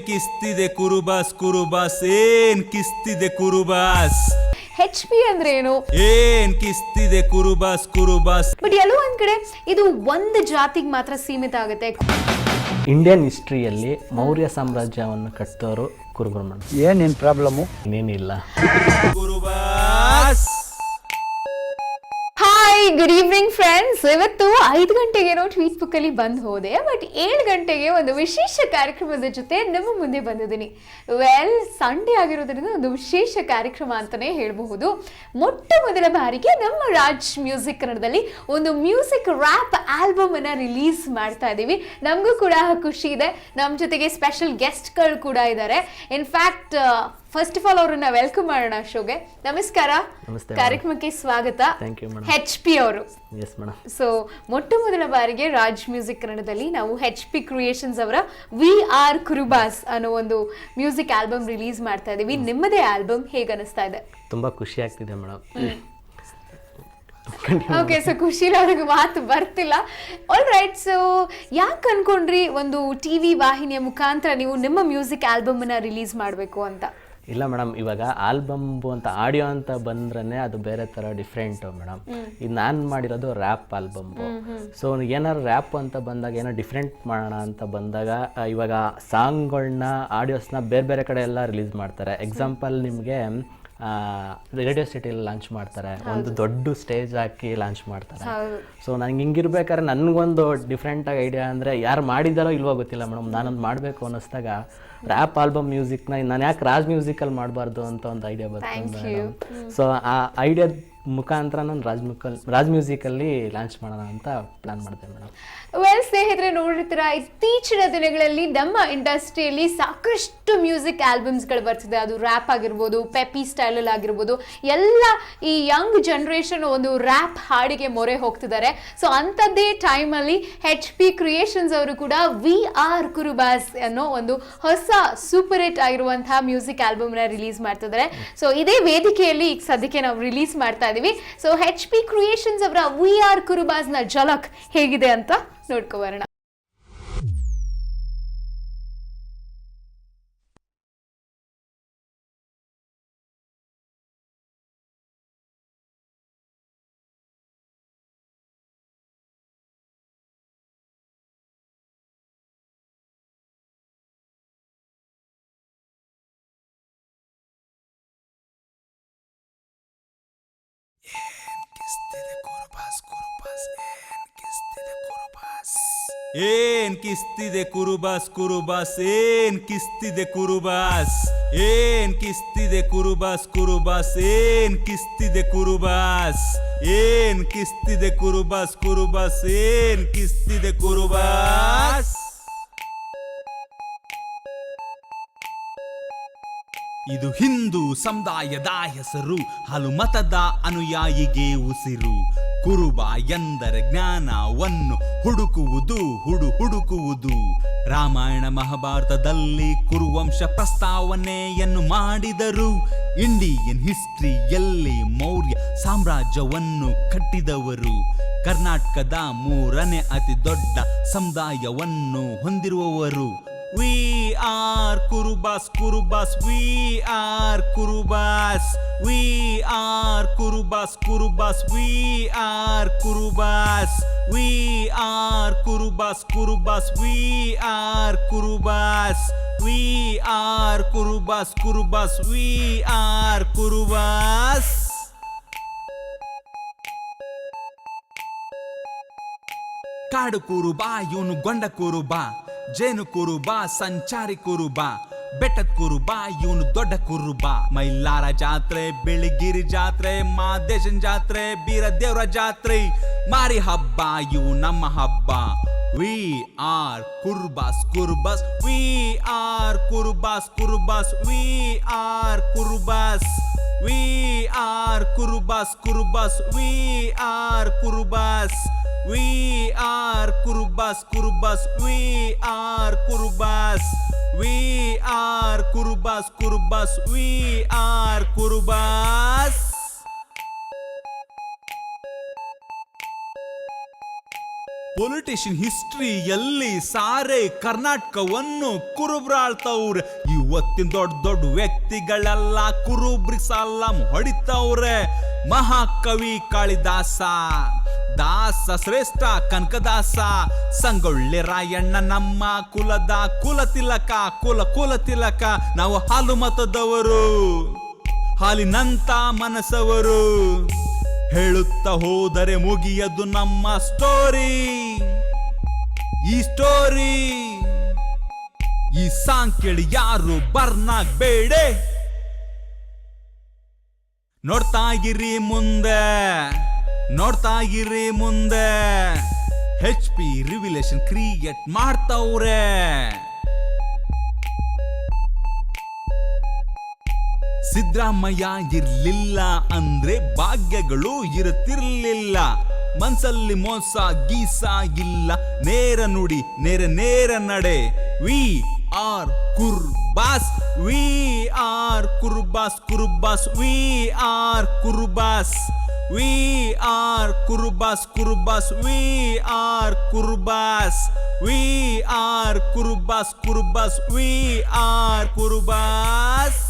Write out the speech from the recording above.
ಕಿಸ್ತಿದೆ ಕುರುಬಾಸ್ ಕುರುಬಾಸ್ ಏನ್ ಕಿಸ್ತಿದೆ ಕುರುಬಾಸ್. HP ಅಂದ್ರೆ ಏನು? ಏನ್ ಕಿಸ್ತಿದೆ ಕುರುಬಾಸ್ ಕುರುಬಾಸ್. ಬಟ್ ಎಲ್ಲೋ ಒಂದ್ ಕಡೆ ಇದು ಒಂದು ಜಾತಿಗೆ ಮಾತ್ರ ಸೀಮಿತ ಆಗುತ್ತೆ. ಇಂಡಿಯನ್ ಹಿಸ್ಟ್ರಿಯಲ್ಲಿ ಮೌರ್ಯ ಸಾಮ್ರಾಜ್ಯವನ್ನು ಕಟ್ಟಿದವರು ಕುರುಬರು ಮೇಡಮ್. ಏನೇನು ಪ್ರಾಬ್ಲಮ್ಮು? ಇನ್ನೇನಿಲ್ಲ. Kurubas. Hi, good evening friends. ಇವತ್ತು 5 ಗಂಟೆಗೇನೋ ಟ್ವೀಟ್ ಬುಕ್ ಅಲ್ಲಿ ಬಂದ್ ಹೋದೆ, ಬಟ್ 7 ಗಂಟೆಗೆ ಒಂದು ವಿಶೇಷ ಕಾರ್ಯಕ್ರಮದ ಜೊತೆ ನಿಮ್ಮ ಮುಂದೆ ಬಂದಿದ್ದೀನಿ. ಸಂಡೇ ಆಗಿರೋದ್ರಿಂದ ಒಂದು ವಿಶೇಷ ಕಾರ್ಯಕ್ರಮ ಅಂತಾನೆ ಹೇಳಬಹುದು. ಮೊಟ್ಟ ಮೊದಲ ಬಾರಿಗೆ ನಮ್ಮ ರಾಜ್ ಮ್ಯೂಸಿಕ್ ಕನ್ನಡದಲ್ಲಿ ಒಂದು ಮ್ಯೂಸಿಕ್ ರ್ಯಾಪ್ ಆಲ್ಬಮ್ ಅನ್ನ ರಿಲೀಸ್ ಮಾಡ್ತಾ ಇದ್ದೀವಿ. ನಮಗೂ ಕೂಡ ಖುಷಿ ಇದೆ. ನಮ್ಮ ಜೊತೆಗೆ ಸ್ಪೆಷಲ್ ಗೆಸ್ಟ್ಗಳು ಕೂಡ ಇದ್ದಾರೆ. ಇನ್ಫ್ಯಾಕ್ಟ್ ಫಸ್ಟ್ ಆಫ್ ಆಲ್ ಅವರನ್ನ ವೆಲ್ಕಮ್ ಮಾಡೋಣ ಶೋಗೆ. ನಮಸ್ಕಾರ. ಕಾರ್ಯಕ್ರಮಕ್ಕೆ ಸ್ವಾಗತ. HP ಅವರು. ಸೊ ಮೊಟ್ಟ ಮೊದಲ ಬಾರಿಗೆ ರಾಜ್ ಮ್ಯೂಸಿಕ್ ಕನ್ನಡದಲ್ಲಿ ನಾವು HP ಕ್ರಿಯೇಷನ್ಸ್ ಅವರ ವಿ ಆರ್ ಕುರುಬಾಸ್ ಅನ್ನೋ ಒಂದು ಮ್ಯೂಸಿಕ್ ಆಲ್ಬಮ್ ರಿಲೀಸ್ ಮಾಡ್ತಾ ಇದೀವಿ. ನಿಮ್ಮದೇ ಆಲ್ಬಮ್ ಹೇಗೆ ಅನಿಸ್ತಾ ಇದೆ? ತುಂಬಾ ಖುಷಿ ಆಗ್ತಿದೆ ಮೇಡಮ್. ಓಕೆ, ಸೊ ಖುಷಿ ಅವ್ರಿಗೆ ಮಾತು ಬರ್ತಿಲ್ಲ. ಆಲ್ ರೈಟ್, ಸೊ ಯಾಕೆ ಅನ್ಕೊಂಡ್ರಿ ಒಂದು TV ವಾಹಿನಿಯ ಮುಖಾಂತರ ನೀವು ನಿಮ್ಮ ಮ್ಯೂಸಿಕ್ ಆಲ್ಬಮ್ ಅನ್ನ ರಿಲೀಸ್ ಮಾಡಬೇಕು ಅಂತ? ಇಲ್ಲ ಮೇಡಮ್, ಇವಾಗ ಆಲ್ಬಂಬು ಅಂತ ಆಡಿಯೋ ಅಂತ ಬಂದ್ರೆ ಅದು ಬೇರೆ ಥರ ಡಿಫ್ರೆಂಟು ಮೇಡಮ್. ಇದು ನಾನು ಮಾಡಿರೋದು ರ್ಯಾಪ್ ಆಲ್ಬಂಬು. ಸೊ ಏನಾರು ರ್ಯಾಪ್ ಅಂತ ಬಂದಾಗ ಏನೋ ಡಿಫ್ರೆಂಟ್ ಮಾಡೋಣ ಅಂತ ಬಂದಾಗ ಇವಾಗ ಸಾಂಗ್ಗಳನ್ನ ಆಡಿಯೋಸ್ನ ಬೇರೆ ಬೇರೆ ಕಡೆ ಎಲ್ಲ ರಿಲೀಸ್ ಮಾಡ್ತಾರೆ. ಎಕ್ಸಾಂಪಲ್ ನಿಮಗೆ ರೇಡಿಯೋ ಸಿಟಿಲಿ ಲಾಂಚ್ ಮಾಡ್ತಾರೆ, ಒಂದು ದೊಡ್ಡ ಸ್ಟೇಜ್ ಹಾಕಿ ಲಾಂಚ್ ಮಾಡ್ತಾರೆ. ಸೊ ನನಗೆ ಹಿಂಗಿರ್ಬೇಕಾದ್ರೆ ನನಗೊಂದು ಡಿಫ್ರೆಂಟಾಗಿ ಐಡಿಯಾ ಅಂದರೆ ಯಾರು ಮಾಡಿದಾರೋ ಇಲ್ವೋ ಗೊತ್ತಿಲ್ಲ ಮೇಡಮ್, ನಾನೊಂದು ಮಾಡಬೇಕು ಅನ್ನಿಸ್ದಾಗ ರ್ಯಾಪ್ ಆಲ್ಬಮ್ ಮ್ಯೂಸಿಕ್ನ ನಾನು ಯಾಕೆ ರಾಜ್ ಮ್ಯೂಸಿಕಲ್ಲಿ ಮಾಡಬಾರ್ದು ಅಂತ ಒಂದು ಐಡಿಯಾ ಬರ್ತದೆ ಮೇಡಮ್. ಸೊ ಆ ಐಡಿಯಾದ ಮುಖಾಂತರ ನಾನು ರಾಜ್ ಮ್ಯೂಸಿಕಲ್ಲಿ ಲಾಂಚ್ ಮಾಡೋಣ ಅಂತ ಪ್ಲಾನ್ ಮಾಡಿದೆ ಮೇಡಮ್. ಸ್ನೇಹಿತರೆ, ನೋಡಿರ್ತೀರ ಇತ್ತೀಚಿನ ದಿನಗಳಲ್ಲಿ ನಮ್ಮ ಇಂಡಸ್ಟ್ರಿಯಲ್ಲಿ ಸಾಕಷ್ಟು ಮ್ಯೂಸಿಕ್ ಆಲ್ಬಮ್ಸ್ಗಳು ಬರ್ತಿದೆ. ಅದು ರ್ಯಾಪ್ ಆಗಿರ್ಬೋದು, ಪೆಪಿ ಸ್ಟೈಲಲ್ಲಿ ಆಗಿರ್ಬೋದು, ಎಲ್ಲ ಈ ಯಂಗ್ ಜನರೇಷನ್ ಒಂದು ರ್ಯಾಪ್ ಹಾಡಿಗೆ ಮೊರೆ ಹೋಗ್ತಿದ್ದಾರೆ. ಸೊ ಅಂಥದ್ದೇ ಟೈಮಲ್ಲಿ HP ಕ್ರಿಯೇಷನ್ಸ್ ಅವರು ಕೂಡ ವಿ ಆರ್ ಕುರುಬಾಸ್ ಅನ್ನೋ ಒಂದು ಹೊಸ ಸೂಪರ್ ಹಿಟ್ ಆಗಿರುವಂತಹ ಮ್ಯೂಸಿಕ್ ಆಲ್ಬಮ್ನ ರಿಲೀಸ್ ಮಾಡ್ತಿದ್ದಾರೆ. ಸೊ ಇದೇ ವೇದಿಕೆಯಲ್ಲಿ ಈಗ ಸದ್ಯಕ್ಕೆ ನಾವು ರಿಲೀಸ್ ಮಾಡ್ತಾ ಇದೀವಿ. ಸೊ HP ಕ್ರಿಯೇಷನ್ಸ್ ಅವರ ವಿ ಆರ್ ಕುರುಬಾಸ್ ನ ಝಲಕ್ ಹೇಗಿದೆ ಅಂತ ನೋಡ್ಕೊಬರೋಣ. ಏನ್ ಕಿಸ್ತಿದೆ ಕುರುಬಾಸ್ ಕುರುಬಾಸ್ ಏನ್ ಕಿಸ್ತಿದೆ ಕುರುಬಾಸ್. ಏನ್ ಕಿಸ್ತಿದೆ ಕುರುಬಾಸ್ ಕುರುಬಾಸ್ ಏನ್ ಕಿಸ್ತಿದೆ ಕುರುಬಾಸ್. ಏನ್ ಕಿಸ್ತಿದೆ ಕುರುಬಾಸ್ ಕುರುಬಾಸ್ ಏನ್ ಕಿಸ್ತಿದೆ ಕುರುಬಾಸ್. ಇದು ಹಿಂದೂ ಸಮುದಾಯದ ಹೆಸರು, ಹಲು ಮತದ ಅನುಯಾಯಿಗೆ ಉಸಿರು. ಕುರುಬ ಎಂದರೆ ಜ್ಞಾನವನ್ನು ಹುಡುಕುವುದು, ಹುಡುಕುವುದು. ರಾಮಾಯಣ ಮಹಾಭಾರತದಲ್ಲಿ ಕುರುವಂಶ ಪ್ರಸ್ತಾವನೆಯನ್ನು ಮಾಡಿದರು. ಇಂಡಿಯನ್ ಹಿಸ್ಟ್ರಿಯಲ್ಲಿ ಮೌರ್ಯ ಸಾಮ್ರಾಜ್ಯವನ್ನು ಕಟ್ಟಿದವರು. ಕರ್ನಾಟಕದ 3ನೇ ಅತಿ ದೊಡ್ಡ ಸಮುದಾಯವನ್ನು ಹೊಂದಿರುವವರು. We are Kurubas, Kurubas, we are Kurubas. We are Kurubas, Kurubas, we are Kurubas. We are Kurubas, Kurubas, we are Kurubas. We are Kurubas, Kurubas, we are Kurubas. ಕಾಡು ಕುರುಬ ಇವನು ಗೊಂಡ ಕುರುಬ, ಜೇನು ಕುರುಬ ಸಂಚಾರಿ ಕುರುಬ, ಬೆಟ್ಟದ ಕುರುಬ ಇವನು ದೊಡ್ಡ ಕುರುಬ. ಮೈಲಾರ ಜಾತ್ರೆ, ಬಿಳಿಗಿರಿ ಜಾತ್ರೆ, ಮಾದೇಶನ್ ಜಾತ್ರೆ, ಬೀರ ದೇವ್ರ ಜಾತ್ರೆ, ಮಾರಿ ಹಬ್ಬ ಇವು ನಮ್ಮ ಹಬ್ಬ. We are Kurubas, Kurubas, we are Kurubas, Kurubas, we are Kurubas. We are Kurubas, Kurubas, we are Kurubas. We are Kurubas, Kurubas, we are Kurubas. We are Kurubas, Kurubas, we are Kurubas. Politician ಹಿಸ್ಟ್ರಿಯಲ್ಲಿ ಸಾರೆ ಕರ್ನಾಟಕವನ್ನು ಕುರುಬ್ರಾಳ್ತವ್ರೆ. ಇವತ್ತಿನ ದೊಡ್ಡ ದೊಡ್ಡ ವ್ಯಕ್ತಿಗಳೆಲ್ಲ ಕುರುಬ್ರಿ ಸಲಾಂ ಹೊಡಿತವ್ರೆ. ಮಹಾಕವಿ ಕಾಳಿದಾಸ, ದಾಸ ಶ್ರೇಷ್ಠ ಕನಕದಾಸ, ಸಂಗೊಳ್ಳಿ ರಾಯಣ್ಣ ನಮ್ಮ ಕುಲದ ಕುಲತಿಲಕ, ಕುಲತಿಲಕ. ನಾವು ಹಾಲು ಮತದವರು, ಹಾಲಿನಂತ ಮನಸ್ಸವರು. ಹೇಳುತ್ತಾ ಹೋದರೆ ಮುಗಿಯದು ನಮ್ಮ ಸ್ಟೋರಿ. ಈ ಸ್ಟೋರಿ, ಈ ಸಾಂಗ್ ಕೇಳಿ ಯಾರು ಬರ್ನಾಗ್ಬೇಡೆ. ನೋಡ್ತಾ ಇರಿ ಮುಂದೆ HP ರಿವಿಲೇಷನ್ ಕ್ರಿಯೇಟ್ ಮಾಡ್ತವ್ರೆ. ಸಿದ್ದರಾಮಯ್ಯ ಇರ್ಲಿಲ್ಲ ಅಂದ್ರೆ ಭಾಗ್ಯಗಳು ಇರುತ್ತಿರ್ಲಿಲ್ಲ. ಮನ್ಸಲ್ಲಿ ಮೋಸ ಗೀಸ ಇಲ್ಲ, ನೇರ ನುಡಿ ನೇರ ನಡೆ. We are Kurubas, we are Kurubas, we are Kurubas, we are Kurubas, we are Kurubas, we are Kurubas, we are ಕುರ್ಬಾಸ್.